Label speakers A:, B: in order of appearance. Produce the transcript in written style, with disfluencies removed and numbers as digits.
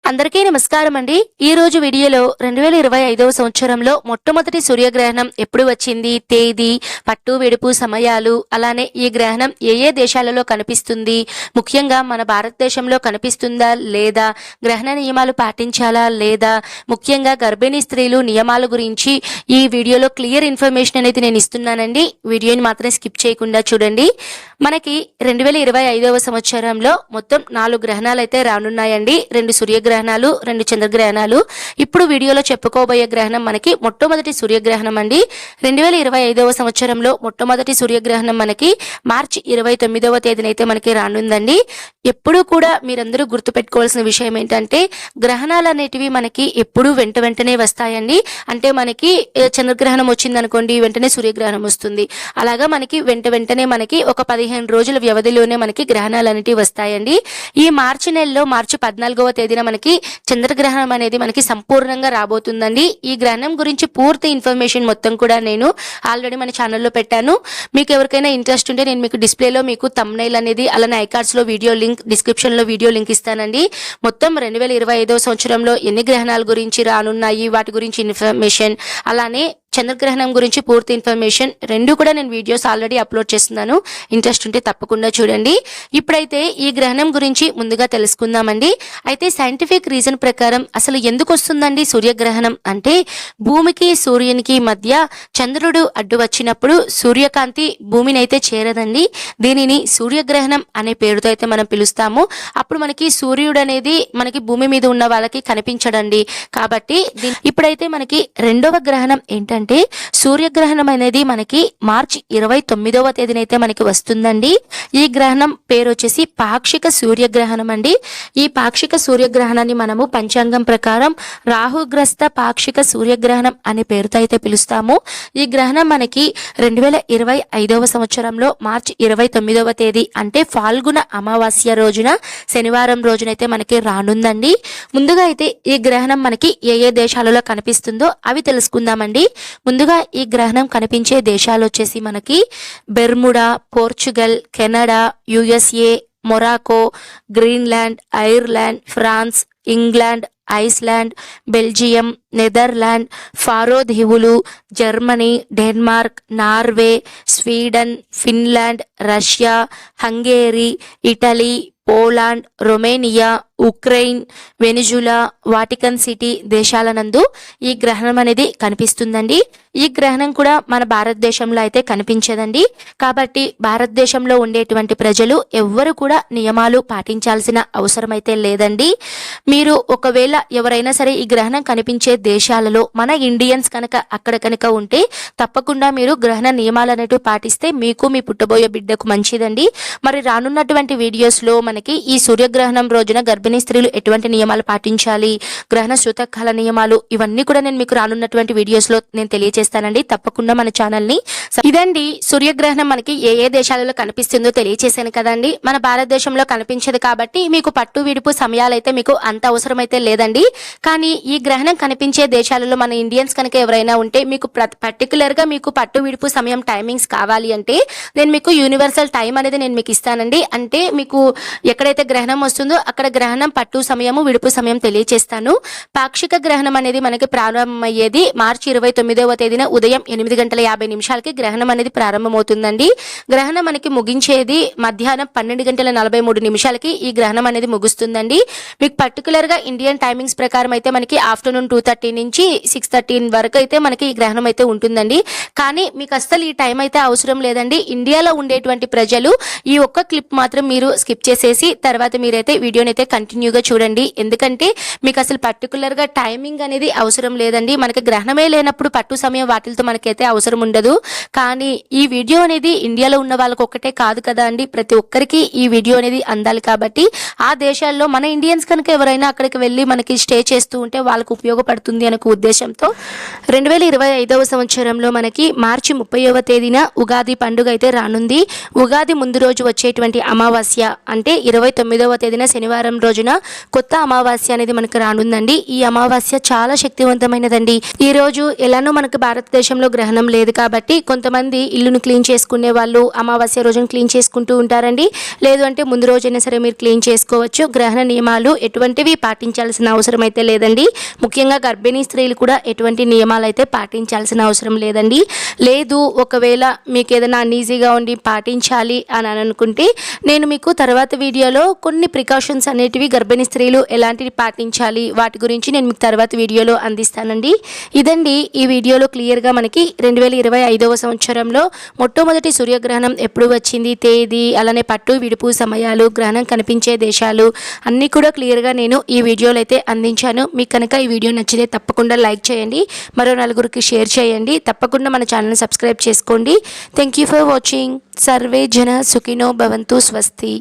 A: అందరికీ నమస్కారం అండి. ఈ రోజు వీడియోలో 2025వ సంవత్సరంలో మొట్టమొదటి సూర్యగ్రహణం ఎప్పుడు వచ్చింది, తేదీ, పట్టు వెడుపు సమయాలు, అలానే ఈ గ్రహణం ఏ దేశాలలో కనిపిస్తుంది, ముఖ్యంగా మన భారతదేశంలో కనిపిస్తుందా లేదా, గ్రహణ నియమాలు పాటించాలా లేదా, ముఖ్యంగా గర్భిణీ స్త్రీలు నియమాల గురించి ఈ వీడియోలో క్లియర్ ఇన్ఫర్మేషన్ అనేది నేను ఇస్తున్నానండి. వీడియోని మాత్రం స్కిప్ చేయకుండా చూడండి. మనకి 2025వ సంవత్సరంలో మొత్తం 4 గ్రహణాలు అయితే రానున్నాయండి. 2 సూర్యగ్రహణాలు, 2 చంద్రగ్రహణాలు. ఇప్పుడు వీడియోలో చెప్పుకోబోయే గ్రహణం మనకి మొట్టమొదటి సూర్యగ్రహణం అండి. 2025వ సంవత్సరంలో మొట్టమొదటి సూర్యగ్రహణం మనకి మార్చి 29వ తేదీన అయితే మనకి రానుందండి. ఎప్పుడూ కూడా మీరందరూ గుర్తుపెట్టుకోవాల్సిన విషయం ఏంటంటే, గ్రహణాలు అనేటివి మనకి ఎప్పుడూ వెంటనే వస్తాయండి. అంటే మనకి చంద్రగ్రహణం వచ్చింది అనుకోండి, వెంటనే సూర్యగ్రహణం వస్తుంది. అలాగా మనకి వెంటనే మనకి ఒక 15 రోజుల వ్యవధిలోనే మనకి గ్రహణాలు అనేటివి వస్తాయండి. ఈ మార్చి నెలలో మార్చి 14వ తేదీన మనకి చంద్రగ్రహణం అనేది మనకి సంపూర్ణంగా రాబోతుందండి. ఈ గ్రహణం గురించి పూర్తి ఇన్ఫర్మేషన్ మొత్తం కూడా నేను ఆల్రెడీ మన ఛానల్లో పెట్టాను. మీకు ఎవరికైనా ఇంట్రెస్ట్ ఉంటే నేను మీకు డిస్ప్లేలో మీకు థంబ్నెయిల్ అనేది, అలానే ఐకార్డ్స్ లో వీడియో లింక్, డిస్క్రిప్షన్ లో వీడియో లింక్ ఇస్తానండి. మొత్తం 2025వ సంవత్సరంలో ఎన్ని గ్రహణాల గురించి రానున్నాయి, వాటి గురించి ఇన్ఫర్మేషన్, అలానే చంద్రగ్రహణం గురించి పూర్తి ఇన్ఫర్మేషన్ రెండు కూడా నేను వీడియోస్ ఆల్రెడీ అప్లోడ్ చేస్తున్నాను. ఇంట్రెస్ట్ ఉంటే తప్పకుండా చూడండి. ఇప్పుడైతే ఈ గ్రహణం గురించి ముందుగా తెలుసుకుందామండి. అయితే సైంటిఫిక్ రీజన్ ప్రకారం అసలు ఎందుకు వస్తుందండి సూర్యగ్రహణం అంటే, భూమికి సూర్యునికి మధ్య చంద్రుడు అడ్డు వచ్చినప్పుడు సూర్యకాంతి భూమిని అయితే చేరదండి. దీనిని సూర్యగ్రహణం అనే పేరుతో అయితే మనం పిలుస్తాము. అప్పుడు మనకి సూర్యుడు అనేది మనకి భూమి మీద ఉన్న వాళ్ళకి కనిపించడండి. కాబట్టి ఇప్పుడైతే మనకి రెండవ గ్రహణం ఏంటంటే, సూర్యగ్రహణం అనేది మనకి మార్చి 29వ తేదీన అయితే మనకి వస్తుందండి. ఈ గ్రహణం పేరు వచ్చేసి పాక్షిక సూర్యగ్రహణం అండి. ఈ పాక్షిక సూర్యగ్రహణాన్ని మనము పంచాంగం ప్రకారం రాహుగ్రస్త పాక్షిక సూర్యగ్రహణం అనే పేరుతో అయితే పిలుస్తాము. ఈ గ్రహణం మనకి 2025వ సంవత్సరంలో మార్చి 29వ తేదీ అంటే ఫాల్గుణ అమావాస్య రోజున, శనివారం రోజునైతే మనకి రానుందండి. ముందుగా అయితే ఈ గ్రహణం మనకి ఏ దేశాలలో కనిపిస్తుందో అవి తెలుసుకుందామండి. ముందుగా ఈ గ్రహణం కనిపించే దేశాలు వచ్చేసి మనకి Bermuda, Portugal, Canada, USA, Morocco, Greenland, Ireland, France, England, Iceland, Belgium, Netherland, Faroe దీవులు, Germany, Denmark, Norway, Sweden, Finland, Russia, Hungary, Italy, Poland, Romania, Ukraine, Venezuela, Vatican city దేశాలనందు ఈ గ్రహణం అనేది కనిపిస్తుందండి. ఈ గ్రహణం కూడా మన భారతదేశంలో అయితే కనిపించదండి. కాబట్టి భారతదేశంలో ఉండేటువంటి ప్రజలు ఎవ్వరు కూడా నియమాలు పాటించాల్సిన అవసరం అయితే లేదండి. మీరు ఒకవేళ ఎవరైనా సరే ఈ గ్రహణం కనిపించే దేశాలలో మన ఇండియన్స్ అక్కడ కనుక ఉంటే తప్పకుండా మీరు గ్రహణ నియమాలు అనేవి పాటిస్తే మీకు, మీ పుట్టబోయే బిడ్డకు మంచిదండి. మరి రానున్నటువంటి వీడియోస్ లో మనకి ఈ సూర్యగ్రహణం రోజున గర్భిణీ స్త్రీలు ఎటువంటి నియమాలు పాటించాలి, గ్రహణ సూతకాల నియమాలు, ఇవన్నీ కూడా నేను మీకు రానున్నటువంటి వీడియోస్ లో నేను తెలియజేస్తానండి. తప్పకుండా మన ఛానల్ ని ఇదండి. సూర్యగ్రహణం మనకి ఏ దేశాలలో కనిపిస్తుందో తెలియజేశాను కదండి. మన భారతదేశంలో కనిపించదు కాబట్టి మీకు పట్టు విడుపు సమయాలు అయితే మీకు అంత అవసరం అయితే లేదండి. కానీ ఈ గ్రహణం కనిపించే దేశాలలో మన ఇండియన్స్ కనుక ఎవరైనా ఉంటే మీకు పర్టికులర్ గా మీకు పట్టు విడుపు సమయం టైమింగ్స్ కావాలి అంటే నేను మీకు యూనివర్సల్ టైం అనేది నేను మీకు ఇస్తానండి. అంటే మీకు ఎక్కడైతే గ్రహణం వస్తుందో అక్కడ గ్రహణం పట్టు సమయము, విడుపు సమయం తెలియజేస్తాను. పాక్షిక గ్రహణం అనేది మనకి ప్రారంభమయ్యేది మార్చి 29వ తేదీన ఉదయం 8:50 గ్రహణం అనేది ప్రారంభమవుతుందండి. గ్రహణం మనకి ముగించేది మధ్యాహ్నం 12:43 ఈ గ్రహణం అనేది ముగుస్తుందండి. మీకు పర్టికులర్ గా ఇండియన్ టైమింగ్స్ ప్రకారం అయితే మనకి ఆఫ్టర్నూన్ 2:30 నుంచి 6:30 వరకు అయితే మనకి ఈ గ్రహణం అయితే ఉంటుందండి. కానీ మీకు అస్సలు ఈ టైం అయితే అవసరం లేదండి. ఇండియాలో ఉండేటువంటి ప్రజలు ఈ ఒక్క క్లిప్ మాత్రం మీరు స్కిప్ చేసేసి తర్వాత మీరైతే వీడియోని అయితే కంటిన్యూగా చూడండి. ఎందుకంటే మీకు అసలు పర్టికులర్ గా టైమింగ్ అనేది అవసరం లేదండి. మనకి గ్రహణమే లేనప్పుడు పట్టు సమయం వాటితో మనకైతే అవసరం ఉండదు. కానీ ఈ వీడియో అనేది ఇండియాలో ఉన్న వాళ్ళకి ఒక్కటే కాదు కదా అండి, ప్రతి ఒక్కరికి ఈ వీడియో అనేది అందాలి. కాబట్టి ఆ దేశాల్లో మన ఇండియన్స్ కనుక ఎవరైనా అక్కడికి వెళ్ళి మనకి స్టే చేస్తూ ఉంటే వాళ్ళకు ఉపయోగపడుతుంది అనే ఉద్దేశంతో 2025వ సంవత్సరంలో మనకి మార్చి 30వ తేదీన ఉగాది పండుగ అయితే రానుంది. ఉగాది ముందు రోజు వచ్చేటువంటి అమావాస్య అంటే 29వ తేదీన శనివారం రోజున కొత్త అమావాస్య అనేది మనకు రానుందండి. ఈ అమావాస్య చాలా శక్తివంతమైనదండి. ఈ రోజు ఎలానో మనకు భారతదేశంలో గ్రహణం లేదు కాబట్టి కొంతమంది ఇల్లును క్లీన్ చేసుకునే వాళ్ళు అమావాస్య రోజున క్లీన్ చేసుకుంటూ ఉంటారండి. లేదు అంటే ముందు రోజైనా సరే మీరు క్లీన్ చేసుకోవచ్చు. గ్రహణ నియమాలు ఎటువంటి ఏవి పాటించాల్సిన అవసరం అయితే లేదండి. ముఖ్యంగా గర్భిణీ స్త్రీలు కూడా ఎటువంటి నియమాలు అయితే పాటించాల్సిన అవసరం లేదండి. లేదు ఒకవేళ మీకు ఏదైనా అన్ఈజీగా ఉండి పాటించాలి అని అనుకుంటే నేను మీకు తర్వాత వీడియోలో కొన్ని ప్రికాషన్స్ అనేటివి గర్భిణీ స్త్రీలు ఎలాంటివి పాటించాలి వాటి గురించి నేను మీకు తర్వాత వీడియోలో అందిస్తానండి. ఇదండి ఈ వీడియోలో క్లియర్గా మనకి 2025వ సంవత్సరంలో మొట్టమొదటి సూర్యగ్రహణం ఎప్పుడు వచ్చింది, తేదీ, అలానే పట్టు విడుపు సమయాలు, గ్రహణం కనిపించే దేశాలు అన్నీ కూడా క్లియర్గా నేను ఈ వీడియోలో అయితే అందించాను. మీకు కనుక ఈ వీడియో నచ్చితే తప్పకుండా లైక్ చేయండి, మరో నలుగురికి షేర్ చేయండి, తప్పకుండా మన ఛానల్ని సబ్స్క్రైబ్ చేసుకోండి. Thank you for watching. Survey జన సుఖినో భవంతు. స్వస్తి.